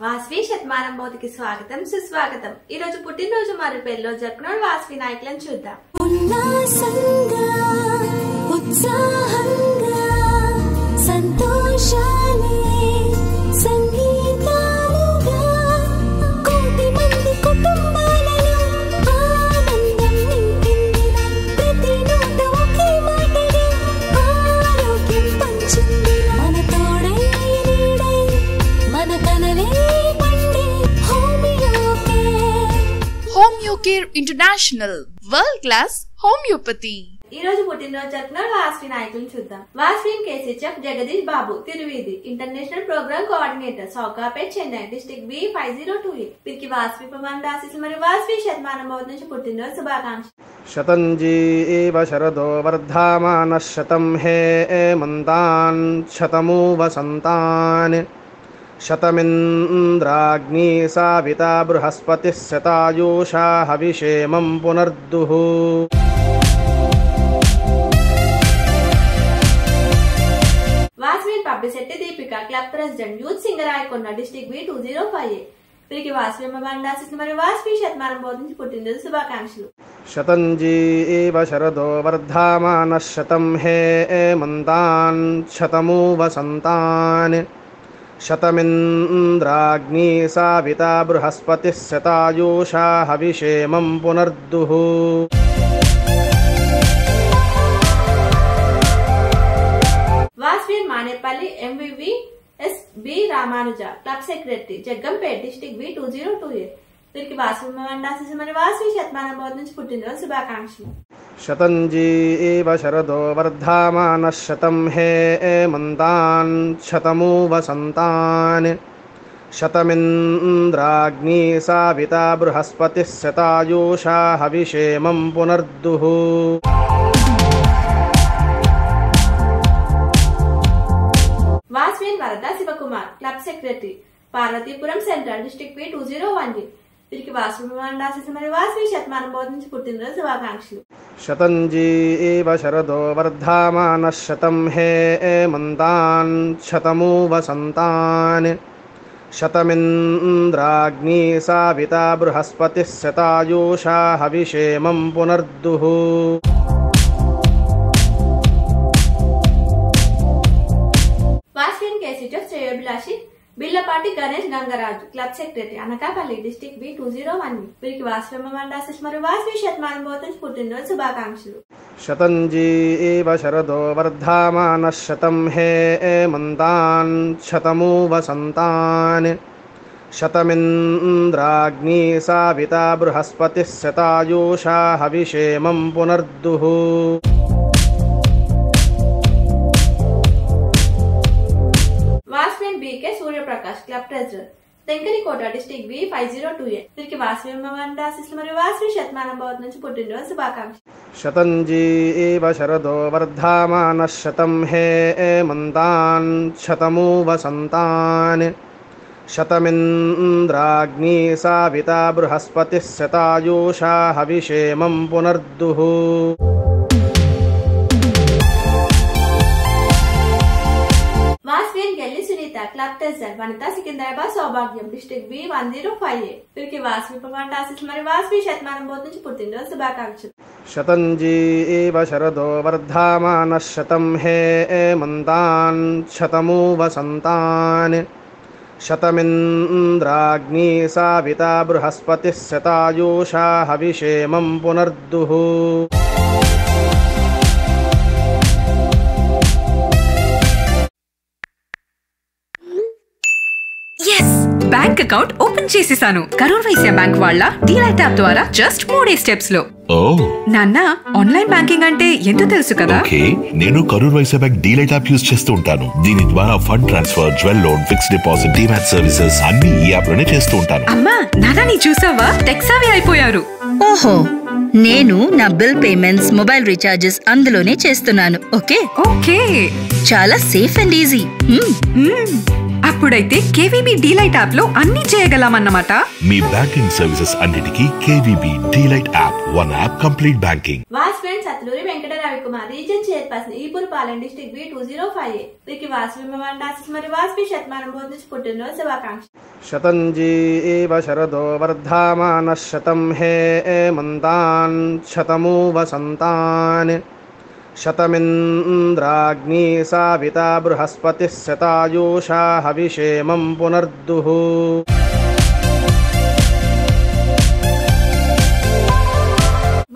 వాస్వి శతమానం భౌతికి స్వాగతం సుస్వాగతం. ఈ రోజు పుట్టినరోజు మరియు పెళ్లిలో జరుపుకున్న వాస్వి నాయకులను చూద్దాం. ఉల్లాసంగా ఉత్సాహంగా సంతోషాలే సంగీతాలుగా కోటి మంది కుటుంబాలలో ఆనందం నింపిందిన ప్రతి నోట ఒకే మాటగా ఆరోగ్యం పంచిందిన మన తోడై నీడై మన కలలే పండే Homeocare international world class homeopathy. ఈ రోజు పుట్టినరోజు జరుపుకున్న వాస్వి నాయకులను చూద్దాం. వాస్వి కేసీచెఫ్ Jagadish Babu Tiruveedhi international program coordinator Sowcarpet Chennai district B5028 వీరికి వాస్వి పవన్ ఆశీస్సులు మరియు వాస్వి శతమానం భవతి నుంచి పుట్టినరోజు శుభాకాంక్షలు. శతంజీవ శరదో వర్ధమాన శతం హే మంతాన్ శతమూ వసంతాన్ శతమింద్రాగ్ని సావితా బృహస్పతి శతాయూషా హవిషేమం పునర్దుః. Vasavi publicity Deepika club president youth Singarayakonda district B2058 వీరికి వాస్వి పవన్ ఆశీస్సులు మరియు వాస్వి శతమానం భవతి నుంచి పుట్టినరోజు శుభాకాంక్షలు. శతంజీవ శరదో వర్ధమాన శతం హే మంతాన్ శతమూ వసంతాన్ శతమింద్రాగ్ని సావితా బృహస్పతి శతాయూషా హవిషేమం పునర్దుః. Vasavi Manepalli MVVS B Ramanuja club secretary Jaggampet district B2028 వీరికి వాస్వి పవన్ ఆశీస్సులు మరియు వాస్వి శతమానం భవతి నుంచి పుట్టినరోజు శుభాకాంక్షలు. శతంజీవ శరదో వర్ధమాన శతం హే మంతాన్ శతమూ వసంతాన్ శతమింద్రాగ్ని సావితా బృహస్పతి శతాయూషా హవిషేమం పునర్దుః. Vasavi Varada Shivakumar club secretary Parvathipuram central district B2018 వీరికి వాస్వి పవన్ ఆశీస్సులు మరియు వాస్వి శతమానం భవతి నుంచి పుట్టినరోజు శుభాకాంక్షలు. శతంజీవ శరదో వర్ధమాన శతం హే మంతాన్ శతమూ వసంతాన్ శతమింద్రాగ్ని సావితా బృహస్పతి శతాయూషా హవిషేమం పునర్దుః. వాస్వి కేసీచెఫ్ శ్రేయోభిలాషి Billapati Ganesh Gangaraju club secretary Anakapalli district B2018 వీరికి వాస్వి పవన్ ఆశీస్సులు మరియు వాస్వి శతమానం భవతి నుంచి పుట్టినరోజు శుభాకాంక్షలు. శతంజీవ శరదో వర్ధమాన శతం హే మంతాన్ శతమూ వసంతాన్ శతమింద్రాగ్ని సావితా బృహస్పతి శతాయూషా హవిషేమం పునర్దుః. Vasavi BK Suryaprakash club president Denkanikottai district B5028 వీరికి వాస్వి పవన్ ఆశీస్సులు మరియు వాస్వి శతమానం భవతి నుంచి పుట్టినరోజు శుభాకాంక్షలు. శతంజీవ శరదో వర్ధమాన శతం హే మంతాన్ శతమూ వసంతాన్ శతమింద్రాగ్ని సావితా బృహస్పతి శతాయూషా హవిషేమం పునర్దుః. వాస్వి గెల్లి సునీత క్లబ్ ప్రెసిడెంట్ వనితా సికింద్రాబాద్ సౌభాగ్యం డిస్ట్రిక్ట్ B1058 వీరికి వాస్వి పవన్ ఆశీస్సులు మరియు వాస్వి శతమానం భవతి నుంచి పుట్టినరోజు శుభాకాంక్షలు. శతంజీవ శరదో వర్ధమాన శతం హే మంతాన్ శతమూ వసంతాన్ శతమింద్రాగ్ని సావితా బృహస్పతి శతాయూషా హవిషేమం పునర్దుః. బ్యాంక్ అకౌంట్ ఓపెన్ చేసేసాను. కరూర్ వైశ్య బ్యాంక్ వాళ్ళ డీలైట్ యాప్ ద్వారా జస్ట్ 3 స్టెప్స్ లో. నాన్న ఆన్లైన్ బ్యాంకింగ్ అంటే ఎంతో తెలుసు కదా. నేను Karur Vysya bank DLite app use చేస్తూ ఉంటాను. దీని ద్వారా fund transfer, jewel loan, fixed deposit, demat services అన్ని ఈ యాప్ లోనే చేస్తూ ఉంటాను. అమ్మా నాన్న నీ చూసావా టెక్ సావి అయిపోయారు. ఓహో నేను నా బిల్ పేమెంట్స్, మొబైల్ రీఛార్జెస్ అందులోనే చేస్తున్నాను. ఓకే చాలా సేఫ్ అండ్ ఈజీ. అప్పుడైతే కేవీబీ డీలైట్ యాప్ లో అన్ని చేయగలమన్నమాట. మీ బ్యాంకింగ్ సర్వీసెస్ అన్నిటికీ KVB DLite app One app, complete banking. Vasavi Satluri Venkata Ravikumar region chairperson Epurupalem district B2058 వీరికి వాస్వి మండాసిస్ మరియు వాస్వి శతమానం బోధించి పుట్టినరోజు శుభాకాంక్షలు. శతంజీవ శరదో వర్ధమానః శతం హేమంతాన్ శతమూ వసంతాన్ శతమింద్రాగ్ని సావితా బృహస్పతిః శతాయూషా హవిషేమం పునర్దుః.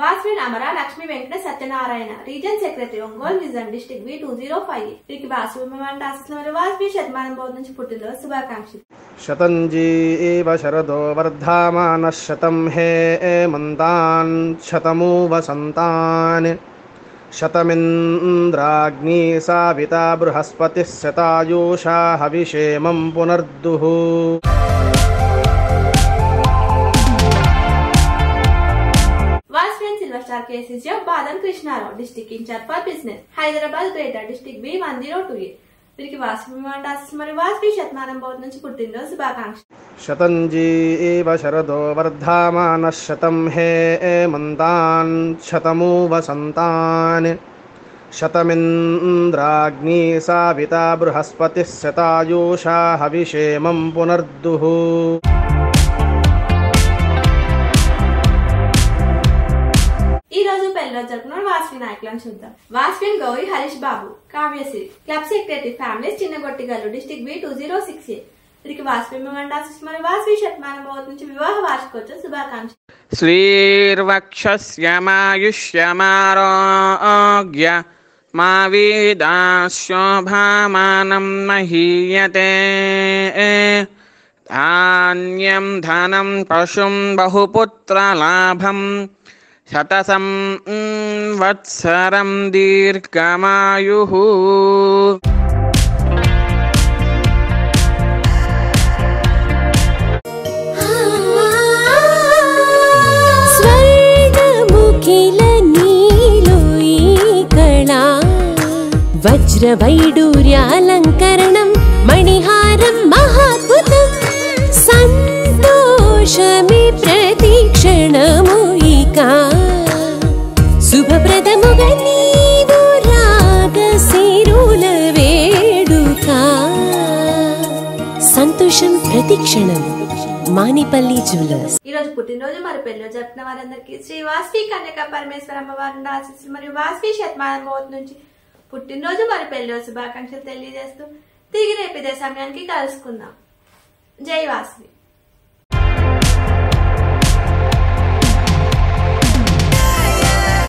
వాస్వి అమర Lakshmi Venkata Satyanarayana reason secretary Ongole vision district B205 వీరికి వాస్వి మండాసిస్ మరియు వాస్వి శతమానం బోధించి పుట్టినరోజు శుభాకాంక్షలు. శతంజీవ శరదో వర్ధమానః శతం హేమంతాన్ శతమూ వసంతాన్ శతమింద్రాగ్ని సావితా బృహస్పతిః శతాయూషా హవిషేమం పునర్దుః. Vasavi silver star KCC of Badam Krishnarao district incharge for business Hyderabad greater district B102A వీరికి వాస్వి మండాసిస్ మరియు వాస్వి శతమానం బోధ నుంచి పుట్టినరోజు శుభాకాంక్షలు. శతంజీవ శరదో వర్ధమానః శతం హేమంతాన్ శతమూ వసంతాన్ శతమింద్రాగ్ని సావితా బృహస్పతిః శతాయూషా హవిషేమం పునర్దుః. ఈ రోజు పెళ్లిలో జరుపుకున్న వాస్వి నాయకులను చూద్దాం. Vasavi Gowri Harish Babu Kavyasri club secretary families Chinnagottigallu district B206A వీరికి వాస్వి మండాసిస్ మరియు వాస్వి శతమానం బోధ నుంచి వివాహ వార్షికోత్సవ శుభాకాంక్షలు. శ్రీర్వక్షస్యమాయుష్యమారోగ్య మా వీదాశోభామానం మహీయతే ధాన్యం ధనం పశుం బహుపుత్రలాభం శతసం వత్సరం దీర్ఘమాయుః. స్వర్ణముఖిల నీలోయి కళా వజ్రవైడూర్యాలంకరణం మణిహారం మహాద్భుతం సంతోషమి ప్రతిక్షణముయికా శుభప్రదముగా నీవు రాగసిరుల వేడుక సంతోషం ప్రతిక్షణం మానిపల్లి జ్యువెలర్స్. ఈ రోజు పుట్టినరోజు మరి పెళ్లిలో జరుపుకున్న వారందరికీ శ్రీ వాస్వి కన్యకా పరమేశ్వర అమ్మవారి ఆశీస్సులు మరియు వాస్వి శతమానం బోధ నుంచి పుట్టినరోజు మరి పెళ్లిలో శుభాకాంక్షలు తెలియజేస్తూ తిరిగి రేపు ఇదే సమయానికి కలుసుకుందాం. జై వాస్వి.